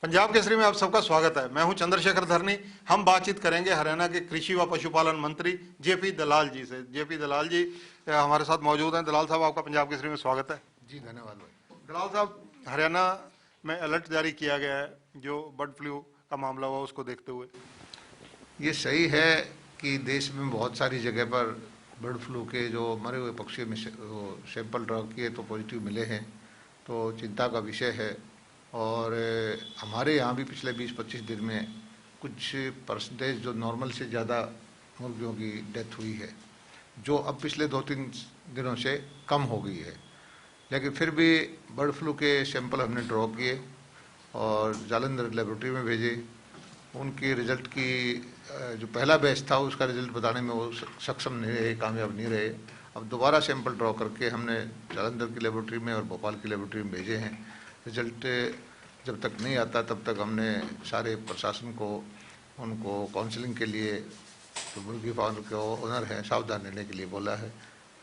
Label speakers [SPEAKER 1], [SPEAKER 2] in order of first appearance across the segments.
[SPEAKER 1] पंजाब केसरी में आप सबका स्वागत है। मैं हूं चंद्रशेखर धरनी। हम बातचीत करेंगे हरियाणा के कृषि व पशुपालन मंत्री जेपी दलाल जी से। जेपी दलाल जी हमारे साथ मौजूद हैं। दलाल साहब, आपका पंजाब केसरी में स्वागत है।
[SPEAKER 2] जी धन्यवाद भाई।
[SPEAKER 1] दलाल साहब, हरियाणा में अलर्ट जारी किया गया है जो बर्ड फ्लू का मामला हुआ उसको देखते हुए।
[SPEAKER 2] ये सही है कि देश में बहुत सारी जगह पर बर्ड फ्लू के जो मरे हुए पक्षियों में सैंपल ड्रॉ किए तो पॉजिटिव मिले हैं, तो चिंता का विषय है। और हमारे यहाँ भी पिछले 20-25 दिन में कुछ परसेंटेज जो नॉर्मल से ज़्यादा मुर्गियों की डेथ हुई है, जो अब पिछले 2-3 दिनों से कम हो गई है। लेकिन फिर भी बर्ड फ्लू के सैंपल हमने ड्रॉ किए और जालंधर लेबोरेटरी में भेजे। उनके रिजल्ट की जो पहला बैच था उसका रिजल्ट बताने में वो सक्षम नहीं रहे, कामयाब नहीं रहे। अब दोबारा सैंपल ड्रॉ करके हमने जालंधर की लेबोरेटरी में और भोपाल की लेबोरेटरी में भेजे हैं। रिजल्ट जब तक नहीं आता तब तक हमने सारे प्रशासन को उनको काउंसलिंग के लिए, जो मुर्गी फार्म के ओनर हैं, सावधान रहने के लिए बोला है।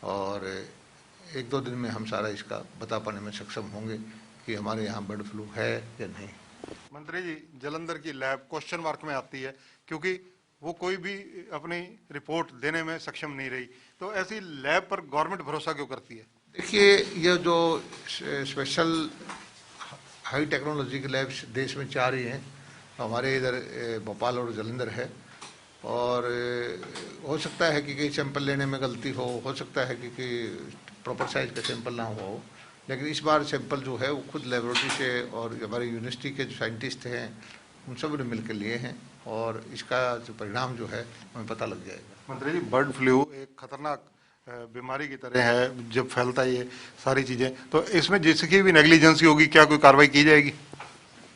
[SPEAKER 2] और 1-2 दिन में हम सारा इसका बता पाने में सक्षम होंगे कि हमारे यहाँ बर्ड फ्लू है या नहीं।
[SPEAKER 1] मंत्री जी, जालंधर की लैब क्वेश्चन मार्क में आती है क्योंकि वो कोई भी अपनी रिपोर्ट देने में सक्षम नहीं रही, तो ऐसी लैब पर गवर्नमेंट भरोसा क्यों करती है?
[SPEAKER 2] देखिए, ये जो स्पेशल हाई टेक्नोलॉजी की लैब्स देश में 4 ही हैं, हमारे इधर भोपाल और जालंधर है। और हो सकता है कि कई सैंपल लेने में गलती हो सकता है कि प्रॉपर साइज का सैंपल ना हो, लेकिन इस बार सैंपल जो है वो खुद लेबोरेटरी से और हमारे यूनिवर्सिटी के जो साइंटिस्ट हैं उन सब ने मिलकर लिए हैं, और इसका जो परिणाम जो है हमें पता लग जाएगा।
[SPEAKER 1] मंत्री जी, बर्ड फ्लू एक खतरनाक बीमारी की तरह है, जब फैलता है ये सारी चीजें, तो इसमें जिसकी भी नेग्लिजेंसी होगी क्या कोई कार्रवाई की जाएगी?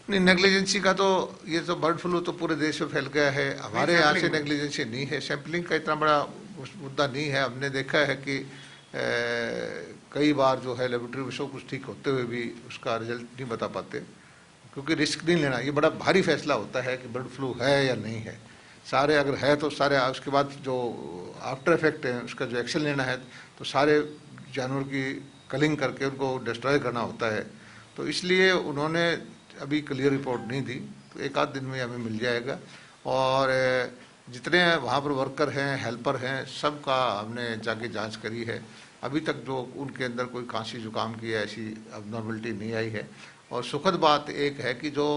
[SPEAKER 2] नहीं, नेग्लिजेंसी का तो ये तो बर्ड फ्लू तो पूरे देश में फैल गया है, हमारे यहाँ से नेग्लिजेंसी नहीं है। सैम्पलिंग का इतना बड़ा मुद्दा नहीं है। हमने देखा है कि कई बार जो है लेबोरेटरी में सब कुछ ठीक होते हुए भी उसका रिजल्ट नहीं बता पाते, क्योंकि रिस्क नहीं लेना। ये बड़ा भारी फैसला होता है कि बर्ड फ्लू है या नहीं है। सारे अगर है तो सारे, उसके बाद जो आफ्टर इफेक्ट है उसका जो एक्शन लेना है तो सारे जानवर की कलिंग करके उनको डिस्ट्रॉय करना होता है। तो इसलिए उन्होंने अभी क्लियर रिपोर्ट नहीं दी, तो 1-8 दिन में हमें मिल जाएगा। और जितने वहाँ पर वर्कर हैं, हेल्पर हैं, सब का हमने जाके जांच करी है। अभी तक जो उनके अंदर कोई खांसी जुकाम की ऐसी अबनॉर्मलिटी नहीं आई है। और सुखद बात एक है कि जो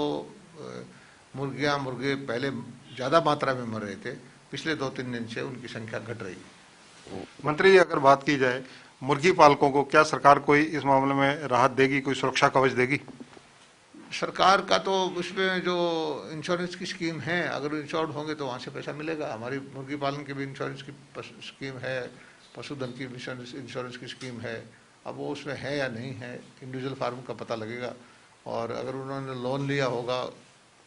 [SPEAKER 2] मुर्गियाँ मुर्गे पहले ज़्यादा मात्रा में मर रहे थे, पिछले 2-3 दिन से उनकी संख्या घट रही है।
[SPEAKER 1] मंत्री जी, अगर बात की जाए मुर्गी पालकों को, क्या सरकार कोई इस मामले में राहत देगी, कोई सुरक्षा कवच देगी?
[SPEAKER 2] सरकार का तो उसमें जो इंश्योरेंस की स्कीम है, अगर इंश्योर्ड होंगे तो वहाँ से पैसा मिलेगा। हमारी मुर्गी पालन की भी इंश्योरेंस की स्कीम है, पशुधन की इंश्योरेंस की स्कीम है। अब वो उसमें है या नहीं है, इंडिविजुअल फार्म का पता लगेगा। और अगर उन्होंने लोन लिया होगा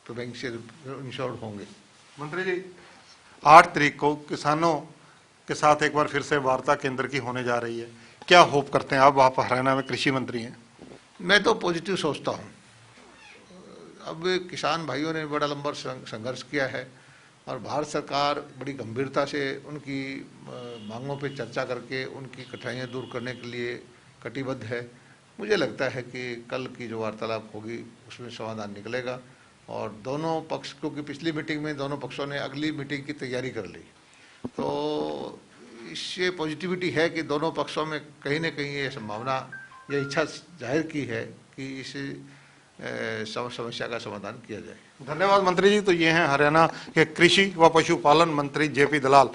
[SPEAKER 2] तो बैंक से इंश्योर्ड होंगे।
[SPEAKER 1] मंत्री जी, 8 तारीख को किसानों के साथ एक बार फिर से वार्ता केंद्र की होने जा रही है, क्या होप करते हैं आप हरियाणा में कृषि मंत्री हैं?
[SPEAKER 2] मैं तो पॉजिटिव सोचता हूँ। अब किसान भाइयों ने बड़ा लंबा संघर्ष किया है और भारत सरकार बड़ी गंभीरता से उनकी मांगों पे चर्चा करके उनकी कठिनाइयाँ दूर करने के लिए कटिबद्ध है। मुझे लगता है कि कल की जो वार्तालाप होगी उसमें समाधान निकलेगा। और दोनों पक्ष, क्योंकि पिछली मीटिंग में दोनों पक्षों ने अगली मीटिंग की तैयारी कर ली, तो इससे पॉजिटिविटी है कि दोनों पक्षों में कहीं ना कहीं ये संभावना या इच्छा जाहिर की है कि इस समस्या का समाधान किया जाए।
[SPEAKER 1] धन्यवाद मंत्री जी। तो ये हैं हरियाणा के कृषि व पशुपालन मंत्री जेपी दलाल।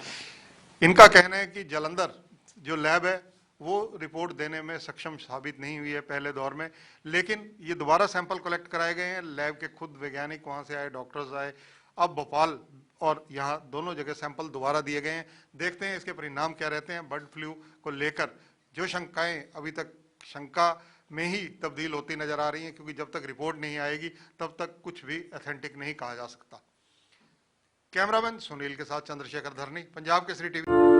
[SPEAKER 1] इनका कहना है कि जालंधर जो लैब है वो रिपोर्ट देने में सक्षम साबित नहीं हुई है पहले दौर में, लेकिन ये दोबारा सैंपल कलेक्ट कराए गए हैं। लैब के खुद वैज्ञानिक वहाँ से आए, डॉक्टर्स आए। अब भोपाल और यहाँ दोनों जगह सैंपल दोबारा दिए गए हैं। देखते हैं इसके परिणाम क्या रहते हैं। बर्ड फ्लू को लेकर जो शंकाएं अभी तक शंका में ही तब्दील होती नजर आ रही हैं, क्योंकि जब तक रिपोर्ट नहीं आएगी तब तक कुछ भी ऑथेंटिक नहीं कहा जा सकता। कैमरामैन सुनील के साथ चंद्रशेखर धरनी, पंजाब केसरी टीवी।